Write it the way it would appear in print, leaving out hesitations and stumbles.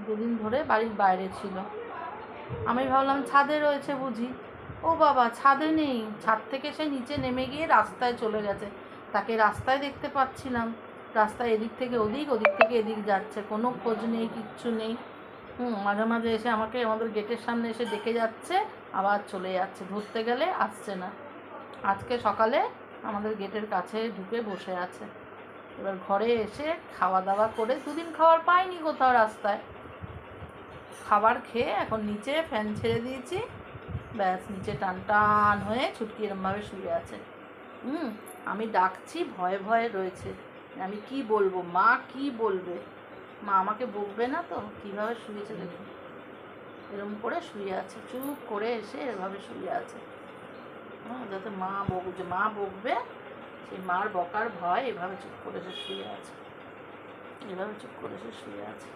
দুদিন ধরে বাড়ির বাইরে ছিল। আমি ভাবলাম ছাদে রয়েছে বুঝি। ও বাবা, ছাদে নেই, ছাদ থেকে সে নিচে নেমে গিয়ে রাস্তায় চলে গেছে। তাকে রাস্তায় দেখতে পাচ্ছিলাম, রাস্তায় এদিক থেকে ওদিক, ওদিক থেকে এদিক যাচ্ছে, কোনো খোঁজ নেই, কিচ্ছু নেই। মাঝে মাঝে এসে আমাকে আমাদের গেটের সামনে এসে দেখে যাচ্ছে, আবার চলে যাচ্ছে, ধরতে গেলে আসছে না। আজকে সকালে আমাদের গেটের কাছে ঢুকে বসে আছে। এবার ঘরে এসে খাওয়া দাওয়া করে, দুদিন খাবার পাইনি কোথাও রাস্তায়, খাবার খেয়ে এখন নিচে ফ্যান ছেড়ে দিয়েছি, ব্যাস নিচে টান টান হয়ে ছুটকি এরমভাবে শুয়ে আছে। আমি ডাকছি, ভয়ে ভয়ে রয়েছে। আমি কি বলবো, মা কি বলবে, মা আমাকে বকবে না তো? কীভাবে শুয়েছে দেখুন, এরম করে শুয়ে আছে, চুপ করে এসে এভাবে শুয়ে আছে। যাতে মা বকবে, সেই মার বকার ভয় এভাবে চুপ করে সে শুয়ে আছে, এভাবে চুপ করে সে শুয়ে আছে।